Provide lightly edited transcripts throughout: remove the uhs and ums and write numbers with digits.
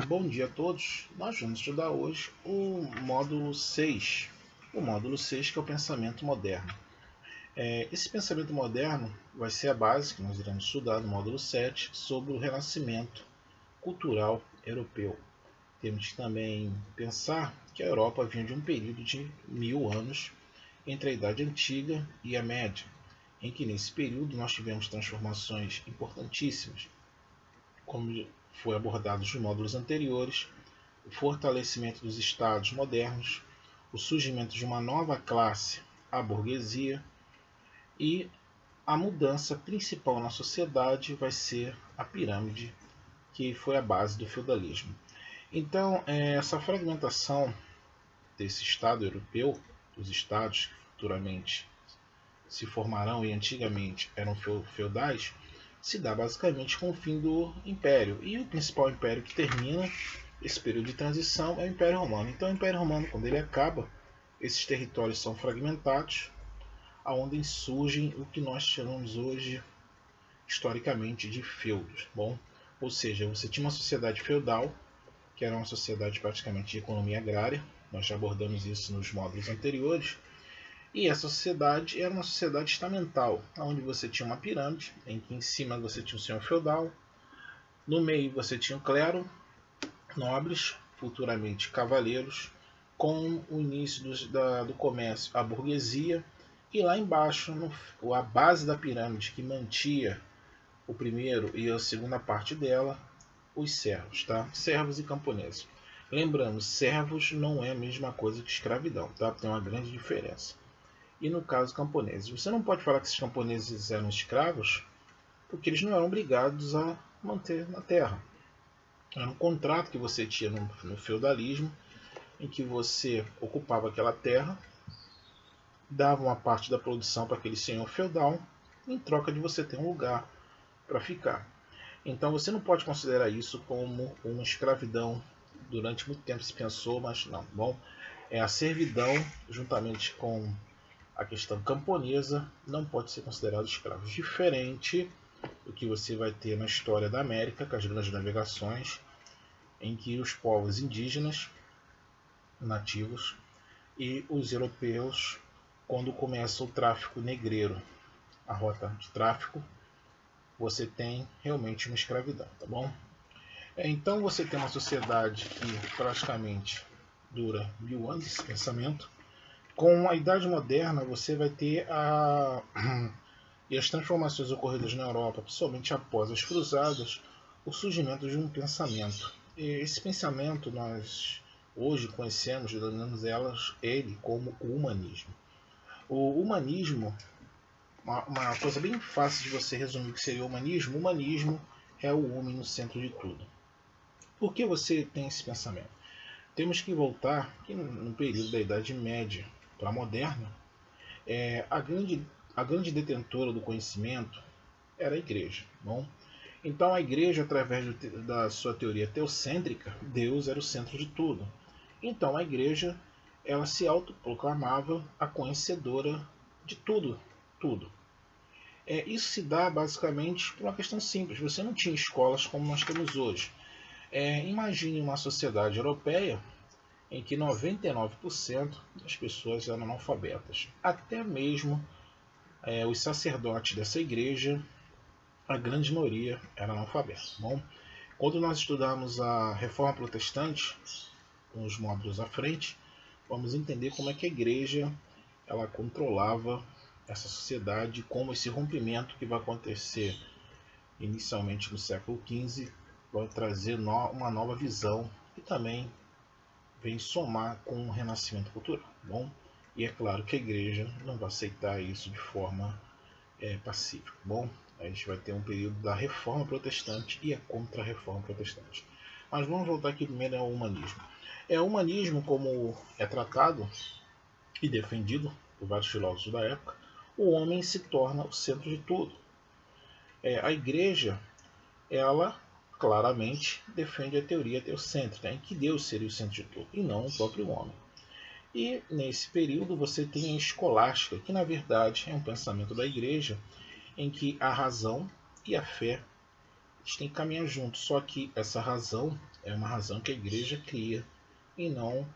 Bom dia a todos. Nós vamos estudar hoje o módulo 6. O módulo 6 que é o pensamento moderno. Esse pensamento moderno vai ser a base que nós iremos estudar no módulo 7 sobre o renascimento cultural europeu. Temos que também pensar que a Europa vinha de um período de 1000 anos entre a Idade Antiga e a Média, em que nesse período nós tivemos transformações importantíssimas, como foi abordado nos módulos anteriores, o fortalecimento dos estados modernos, o surgimento de uma nova classe, a burguesia, e a mudança principal na sociedade vai ser a pirâmide, que foi a base do feudalismo. Então, essa fragmentação desse Estado europeu, dos estados que futuramente se formarão e antigamente eram feudais, se dá basicamente com o fim do Império. E o principal império que termina esse período de transição é o Império Romano. Então, o Império Romano, quando ele acaba, esses territórios são fragmentados, aonde surgem o que nós chamamos hoje, historicamente, de feudos. Bom, ou seja, você tinha uma sociedade feudal, que era uma sociedade praticamente de economia agrária, nós já abordamos isso nos módulos anteriores, e essa sociedade era uma sociedade estamental, onde você tinha uma pirâmide, em que em cima você tinha o senhor feudal, no meio você tinha o clero, nobres, futuramente cavaleiros, com o início do comércio, a burguesia, e lá embaixo, a base da pirâmide que mantia o primeiro e a segunda parte dela, os servos, tá? Servos e camponeses. Lembrando, servos não é a mesma coisa que escravidão, tá? Tem uma grande diferença. E no caso camponeses, você não pode falar que esses camponeses eram escravos, porque eles não eram obrigados a manter na terra. Era um contrato que você tinha no feudalismo, em que você ocupava aquela terra, dava uma parte da produção para aquele senhor feudal, em troca de você ter um lugar para ficar. Então você não pode considerar isso como uma escravidão. Durante muito tempo se pensou, mas não. Bom, a servidão, juntamente com a questão camponesa, não pode ser considerado escravos. Diferente do que você vai ter na história da América, com as grandes navegações, em que os povos indígenas nativos e os europeus, quando começa o tráfico negreiro, a rota de tráfico, você tem realmente uma escravidão, tá bom? Então você tem uma sociedade que praticamente dura 1000 anos, esse pensamento. Com a Idade Moderna, você vai ter e as transformações ocorridas na Europa, principalmente após as Cruzadas, o surgimento de um pensamento. E esse pensamento nós hoje conhecemos, denominamos ele como o humanismo. O humanismo, uma coisa bem fácil de você resumir o que seria o humanismo é o homem no centro de tudo. Por que você tem esse pensamento? Temos que voltar que no período da Idade Média para a moderna, a grande detentora do conhecimento era a igreja. Bom? Então a igreja, através da sua teoria teocêntrica, Deus era o centro de tudo. Então a igreja, ela se autoproclamava a conhecedora de tudo. Tudo. Isso se dá basicamente por uma questão simples. Você não tinha escolas como nós temos hoje. Imagine uma sociedade europeia em que 99% das pessoas eram analfabetas. Até mesmo os sacerdotes dessa igreja, a grande maioria era analfabeta. Bom, quando nós estudarmos a Reforma Protestante, nos módulos à frente, vamos entender como é que a igreja ela controlava essa sociedade, como esse rompimento que vai acontecer inicialmente no século XV vai trazer uma nova visão e também vem somar com o renascimento cultural. Bom, e é claro que a igreja não vai aceitar isso de forma pacífica. Bom, a gente vai ter um período da Reforma Protestante e a Contra-Reforma Protestante. Mas vamos voltar aqui primeiro ao humanismo. O humanismo, como é tratado e defendido por vários filósofos da época, o homem se torna o centro de tudo. A igreja, ela claramente defende a teoria teocêntrica, em que Deus seria o centro de tudo, e não o próprio homem. E nesse período você tem a escolástica, que na verdade é um pensamento da igreja, em que a razão e a fé gente tem que caminhar junto. Só que essa razão é uma razão que a igreja cria e não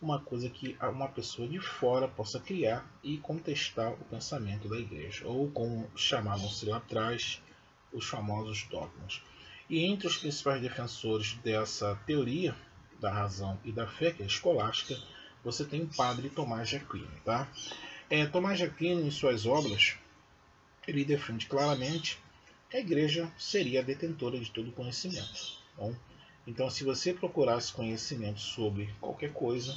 uma coisa que uma pessoa de fora possa criar e contestar o pensamento da igreja, ou como chamavam-se lá atrás, os famosos dogmas. E entre os principais defensores dessa teoria da razão e da fé, que é a escolástica, você tem o padre Tomás de Aquino. Tá? Tomás de Aquino, em suas obras, ele defende claramente que a igreja seria a detentora de todo conhecimento. Bom? Então, se você procurasse conhecimento sobre qualquer coisa,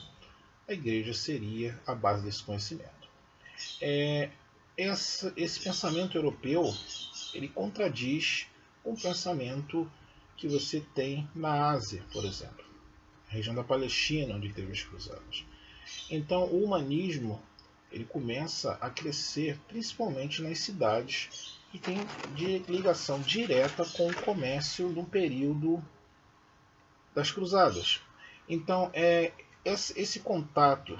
a igreja seria a base desse conhecimento. Esse pensamento europeu, ele contradiz com o pensamento que você tem na Ásia, por exemplo, a região da Palestina, onde teve as cruzadas. Então, o humanismo ele começa a crescer principalmente nas cidades e tem ligação direta com o comércio no período das cruzadas. Então, esse contato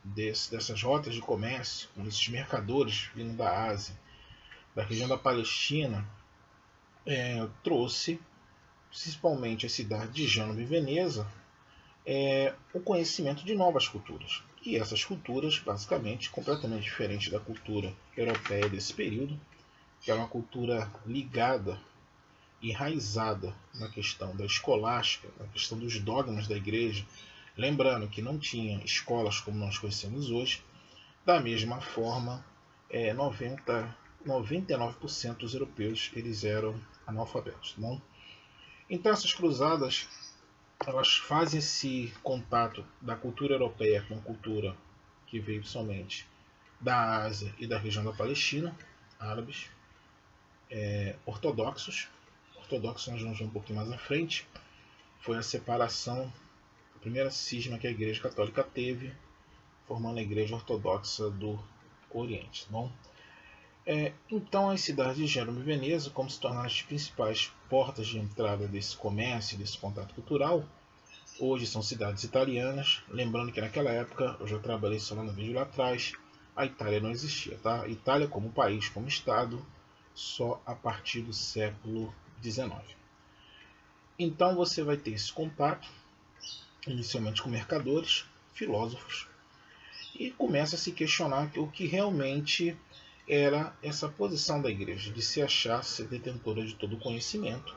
dessas rotas de comércio, com esses mercadores vindo da Ásia, da região da Palestina, trouxe, principalmente a cidade de Gênova e Veneza, o conhecimento de novas culturas. E essas culturas, basicamente, completamente diferentes da cultura europeia desse período, que era uma cultura ligada, enraizada na questão da escolástica, na questão dos dogmas da igreja, lembrando que não tinha escolas como nós conhecemos hoje. Da mesma forma, 99% dos europeus eles eram analfabetos. Não? Então essas cruzadas elas fazem esse contato da cultura europeia com a cultura que veio somente da Ásia e da região da Palestina, árabes, ortodoxos. Ortodoxos nós vamos ver um pouquinho mais à frente. Foi a separação, a primeira cisma que a Igreja Católica teve, formando a Igreja Ortodoxa do Oriente. Bom? Então as cidades de Gênova e Veneza, como se tornaram as principais portas de entrada desse comércio, desse contato cultural, hoje são cidades italianas. Lembrando que naquela época, eu já trabalhei só no vídeo lá atrás, a Itália não existia. Tá? A Itália como país, como estado, só a partir do século XIX. Então você vai ter esse contato, inicialmente com mercadores, filósofos, e começa a se questionar o que realmente era essa posição da igreja, de se achar ser detentora de todo o conhecimento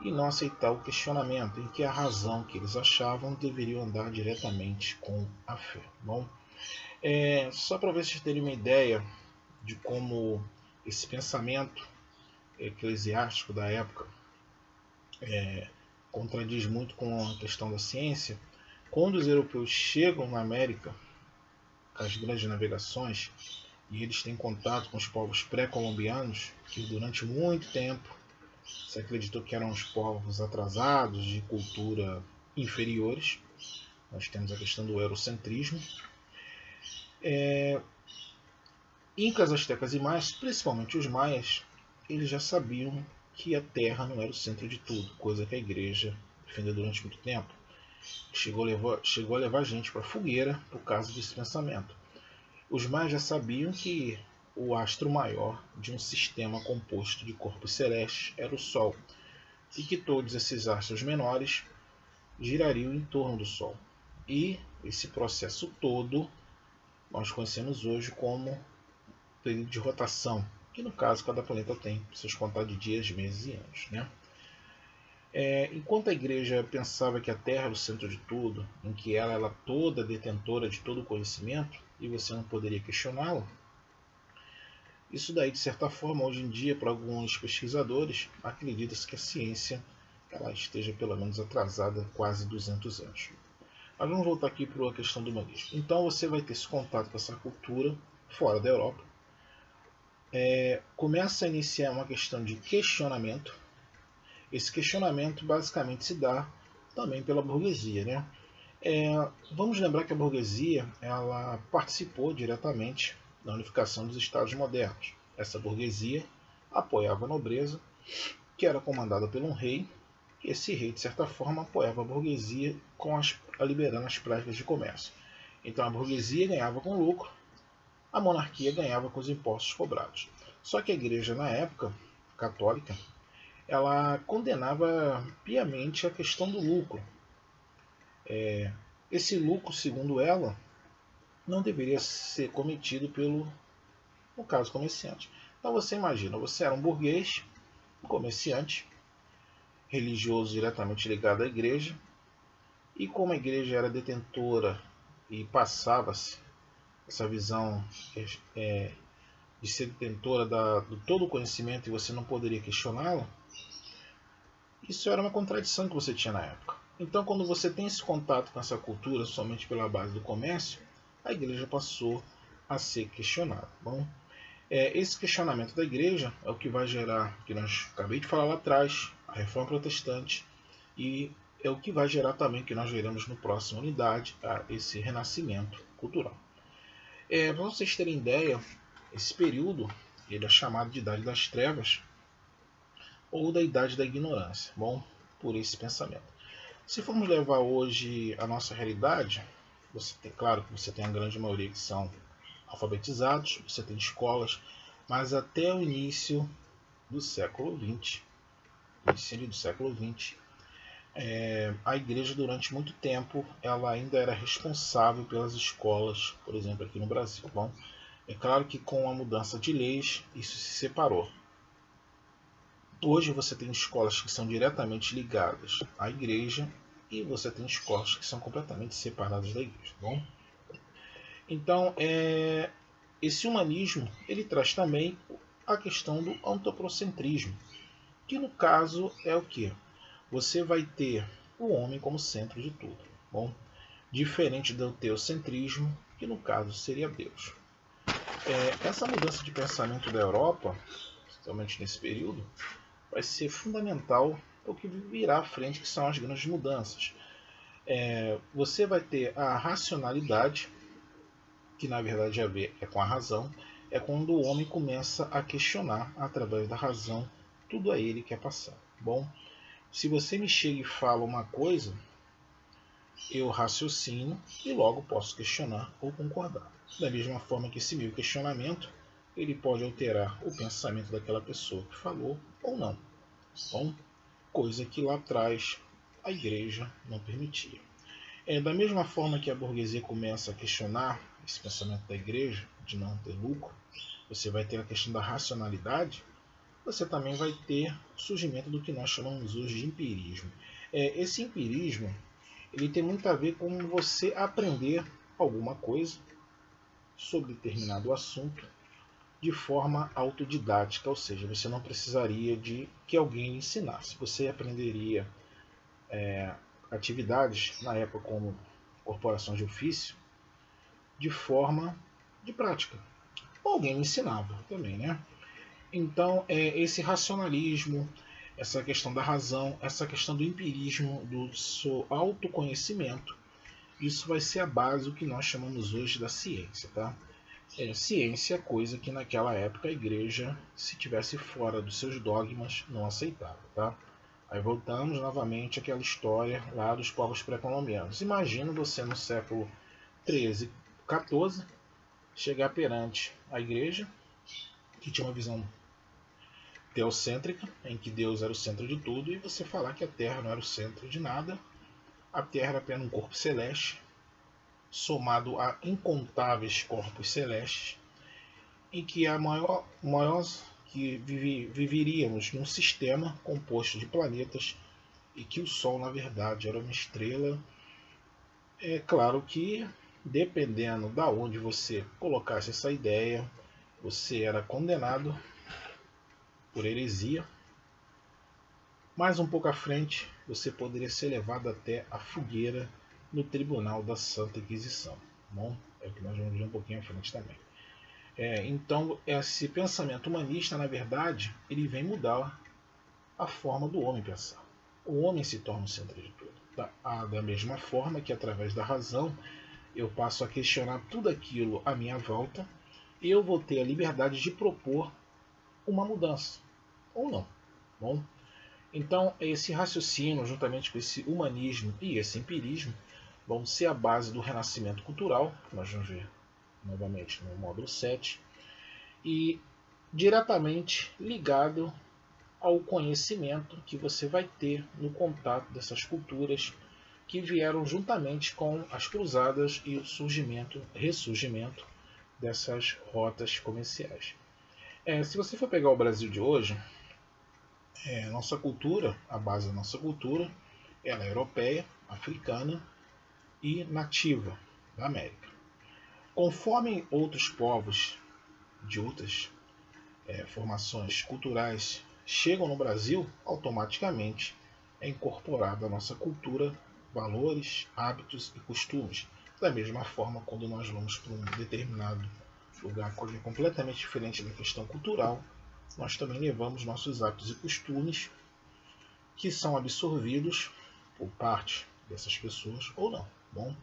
e não aceitar o questionamento, em que a razão que eles achavam deveria andar diretamente com a fé. Bom, só para ver se vocês terem uma ideia de como esse pensamento eclesiástico da época contradiz muito com a questão da ciência. Quando os europeus chegam na América, com as grandes navegações, e eles têm contato com os povos pré-colombianos, que durante muito tempo se acreditou que eram os povos atrasados, de cultura inferiores. Nós temos a questão do eurocentrismo. Incas, astecas e maias, principalmente os maias, eles já sabiam que a Terra não era o centro de tudo, coisa que a igreja defendeu durante muito tempo. Chegou a levar gente para a fogueira por causa desse pensamento. Os maias já sabiam que o astro maior de um sistema composto de corpos celestes era o Sol, e que todos esses astros menores girariam em torno do Sol. E esse processo todo nós conhecemos hoje como período de rotação, que no caso cada planeta tem seus contados de dias, meses e anos. Né? Enquanto a igreja pensava que a Terra era o centro de tudo, em que ela era toda detentora de todo o conhecimento, e você não poderia questioná-la, isso daí, de certa forma, hoje em dia, para alguns pesquisadores, acredita-se que a ciência ela esteja pelo menos atrasada quase 200 anos. Mas vamos voltar aqui para a questão do humanismo. Então você vai ter esse contato com essa cultura fora da Europa. Começa a iniciar uma questão de questionamento. Esse questionamento basicamente se dá também pela burguesia. Né? Vamos lembrar que a burguesia ela participou diretamente da unificação dos estados modernos. Essa burguesia apoiava a nobreza, que era comandada por um rei, e esse rei, de certa forma, apoiava a burguesia liberando as práticas de comércio. Então a burguesia ganhava com lucro, a monarquia ganhava com os impostos cobrados. Só que a igreja, na época católica, ela condenava piamente a questão do lucro. Esse lucro, segundo ela, não deveria ser cometido pelo, no caso, comerciante. Então você imagina, você era um burguês, um comerciante, religioso diretamente ligado à igreja, e como a igreja era detentora e passava-se essa visão de ser detentora de todo o conhecimento e você não poderia questioná-la, isso era uma contradição que você tinha na época. Então, quando você tem esse contato com essa cultura somente pela base do comércio, a igreja passou a ser questionada. Bom, esse questionamento da igreja é o que vai gerar, o que nós acabei de falar lá atrás, a reforma protestante, e é o que vai gerar também, que nós veremos no próximo unidade, esse renascimento cultural. Para vocês terem ideia, esse período ele é chamado de Idade das Trevas ou da Idade da Ignorância, bom, por esse pensamento. Se formos levar hoje a nossa realidade, você tem, claro que você tem a grande maioria que são alfabetizados, você tem escolas, mas até o início do século XX, a igreja durante muito tempo ela ainda era responsável pelas escolas, por exemplo, aqui no Brasil. Bom, é claro que com a mudança de leis isso se separou. Hoje você tem escolas que são diretamente ligadas à igreja e você tem escolas que são completamente separadas da igreja. Bom, então esse humanismo ele traz também a questão do antropocentrismo, que no caso é o que? Você vai ter o homem como centro de tudo. Bom, diferente do teocentrismo, que no caso seria Deus. Essa mudança de pensamento da Europa, principalmente nesse período, vai ser fundamental para o que virá à frente, que são as grandes mudanças. Você vai ter a racionalidade, que na verdade a ver é com a razão, é quando o homem começa a questionar através da razão tudo a ele que é passar. Bom, se você me chega e fala uma coisa, eu raciocino e logo posso questionar ou concordar. Da mesma forma que esse meu questionamento ele pode alterar o pensamento daquela pessoa que falou ou não. Bom, coisa que lá atrás a igreja não permitia. Da mesma forma que a burguesia começa a questionar esse pensamento da igreja de não ter lucro, você vai ter a questão da racionalidade, você também vai ter o surgimento do que nós chamamos hoje de empirismo. Esse empirismo ele tem muito a ver com você aprender alguma coisa sobre determinado assunto de forma autodidática, ou seja, você não precisaria de que alguém lhe ensinasse. Você aprenderia atividades, na época como corporações de ofício, de forma de prática. Ou alguém lhe ensinava também, né? Então, esse racionalismo, essa questão da razão, essa questão do empirismo, do seu autoconhecimento, isso vai ser a base do que nós chamamos hoje da ciência, tá? Ciência é coisa que naquela época a igreja, se tivesse fora dos seus dogmas, não aceitava, tá? Aí voltamos novamente àquela história lá dos povos pré-colombianos. Imagina você no século 13, 14, chegar perante a igreja, que tinha uma visão teocêntrica, em que Deus era o centro de tudo, e você falar que a Terra não era o centro de nada, a Terra era apenas um corpo celeste, somado a incontáveis corpos celestes, em que que viveríamos num sistema composto de planetas e que o Sol, na verdade, era uma estrela. É claro que, dependendo da onde você colocasse essa ideia, você era condenado por heresia. Mais um pouco à frente, você poderia ser levado até a fogueira no tribunal da Santa Inquisição. Bom, é o que nós vamos ver um pouquinho à frente também. Então, esse pensamento humanista, na verdade, ele vem mudar a forma do homem pensar. O homem se torna o centro de tudo. Da mesma forma que, através da razão, eu passo a questionar tudo aquilo à minha volta e eu vou ter a liberdade de propor uma mudança, ou não. Bom, então, esse raciocínio, juntamente com esse humanismo e esse empirismo, vão ser a base do renascimento cultural, que nós vamos ver no módulo 7, e diretamente ligado ao conhecimento que você vai ter no contato dessas culturas que vieram juntamente com as cruzadas e o ressurgimento dessas rotas comerciais. Se você for pegar o Brasil de hoje, nossa cultura, a base da nossa cultura, ela é europeia, africana e nativa da América. Conforme outros povos de outras formações culturais chegam no Brasil, automaticamente é incorporada a nossa cultura, valores, hábitos e costumes. Da mesma forma, quando nós vamos para um determinado lugar que é completamente diferente da questão cultural, nós também levamos nossos hábitos e costumes que são absorvidos por parte dessas pessoas ou não. Bom,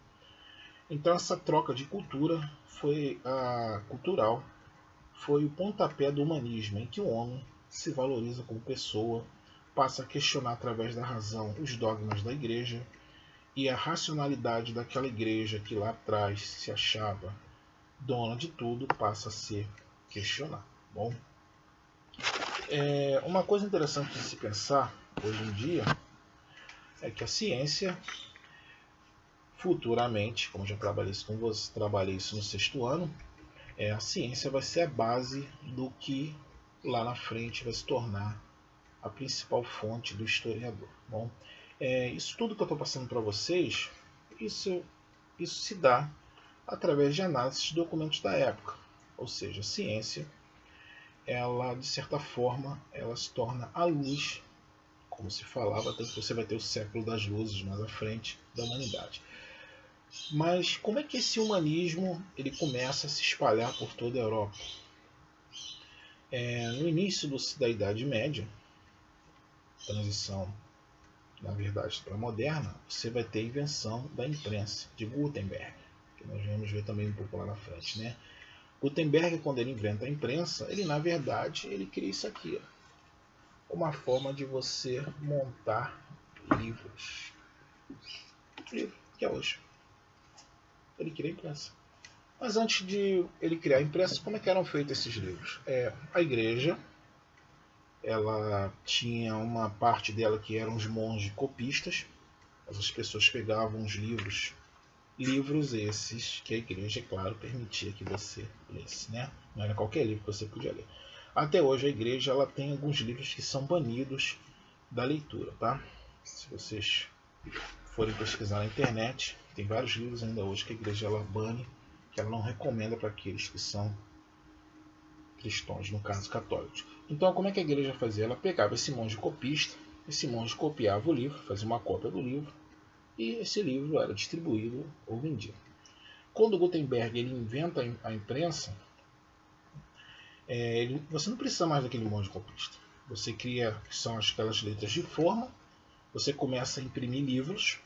então essa troca de cultura cultural foi o pontapé do humanismo, em que o homem se valoriza como pessoa, passa a questionar através da razão os dogmas da igreja e a racionalidade daquela igreja que lá atrás se achava dona de tudo passa a ser questionada. Bom, uma coisa interessante de se pensar hoje em dia é que a ciência futuramente, como já trabalhei isso com você, trabalhei isso no 6º ano, a ciência vai ser a base do que lá na frente vai se tornar a principal fonte do historiador. Bom, isso tudo que eu estou passando para vocês, isso se dá através de análise de documentos da época. Ou seja, a ciência, ela de certa forma, ela se torna a luz, como se falava, tanto que você vai ter o século das luzes mais à frente da humanidade. Mas como é que esse humanismo ele começa a se espalhar por toda a Europa? No início da Idade Média, transição, na verdade, para a moderna, você vai ter a invenção da imprensa, de Gutenberg, que nós vamos ver também um pouco lá na frente, né? Gutenberg, quando ele inventa a imprensa, ele na verdade ele cria isso aqui, ó, uma forma de você montar livros. Livro, que é hoje. Ele cria a imprensa. Mas antes de ele criar a imprensa, como é que eram feitos esses livros? A igreja, ela tinha uma parte dela que eram os monges copistas. As pessoas pegavam os livros esses que a igreja, claro, permitia que você lesse, né? Não era qualquer livro que você podia ler. Até hoje a igreja ela tem alguns livros que são banidos da leitura, tá? Se vocês forem pesquisar na internet, tem vários livros ainda hoje que a igreja ela bane, que ela não recomenda para aqueles que são cristãos, no caso católicos. Então, como é que a igreja fazia? Ela pegava esse monge copista, esse monge copiava o livro, fazia uma cópia do livro, e esse livro era distribuído ou vendido. Quando Gutenberg ele inventa a imprensa, você não precisa mais daquele monge copista. Você cria, que são aquelas letras de forma, você começa a imprimir livros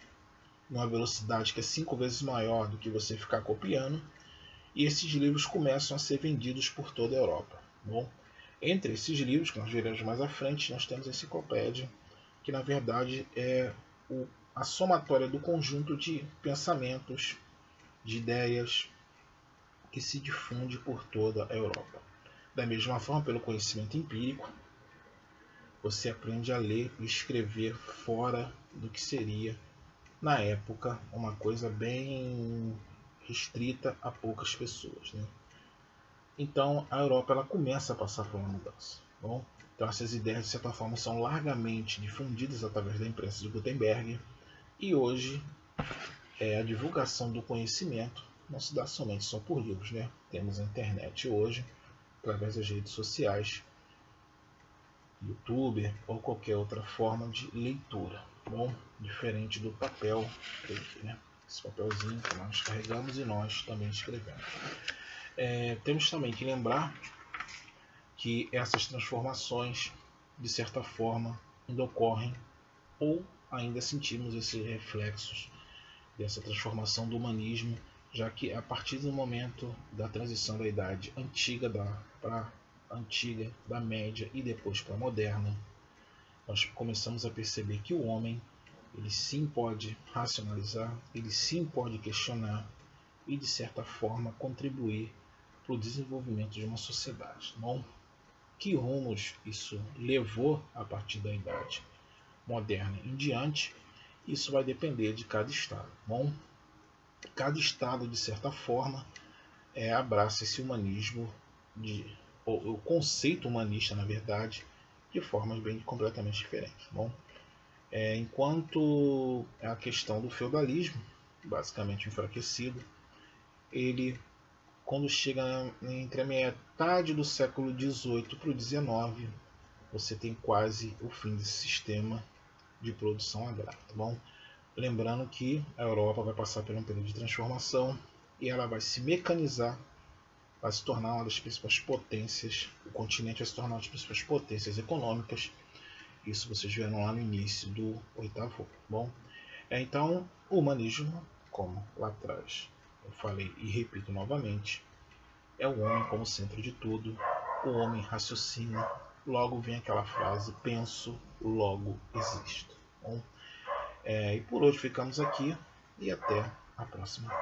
numa velocidade que é 5 vezes maior do que você ficar copiando, e esses livros começam a ser vendidos por toda a Europa. Bom, entre esses livros, que nós veremos mais à frente, nós temos a enciclopédia, que na verdade é a somatória do conjunto de pensamentos, de ideias que se difunde por toda a Europa. Da mesma forma, pelo conhecimento empírico, você aprende a ler e escrever fora do que seria, na época, uma coisa bem restrita a poucas pessoas, né? Então, a Europa ela começa a passar por uma mudança. Bom, então, essas ideias, de certa forma, são largamente difundidas através da imprensa de Gutenberg, e hoje a divulgação do conhecimento não se dá somente só por livros, né? Temos a internet hoje, através das redes sociais, YouTube ou qualquer outra forma de leitura. Bom, diferente do papel, né? Esse papelzinho que nós carregamos e nós também escrevemos. Temos também que lembrar que essas transformações, de certa forma, ainda ocorrem ou ainda sentimos esses reflexos dessa transformação do humanismo, já que a partir do momento da transição da idade antiga para antiga, da média e depois para a moderna, nós começamos a perceber que o homem ele sim pode racionalizar, ele sim pode questionar e de certa forma contribuir para o desenvolvimento de uma sociedade. Bom, que rumos isso levou a partir da Idade Moderna em diante, isso vai depender de cada estado. Bom, cada estado, de certa forma, abraça esse humanismo, o conceito humanista, na verdade, de formas bem completamente diferentes. Bom, enquanto a questão do feudalismo, basicamente enfraquecido, ele, quando chega entre a metade do século XVIII para o XIX, você tem quase o fim desse sistema de produção agrária. Tá bom? Lembrando que a Europa vai passar por um período de transformação e ela vai se mecanizar, vai se tornar uma das principais potências, o continente vai se tornar uma das principais potências econômicas. Isso vocês viram lá no início do oitavo. Bom, então o humanismo, como lá atrás eu falei e repito novamente, é o homem como centro de tudo. O homem raciocina, logo vem aquela frase: penso, logo existo. Bom, e por hoje ficamos aqui e até a próxima.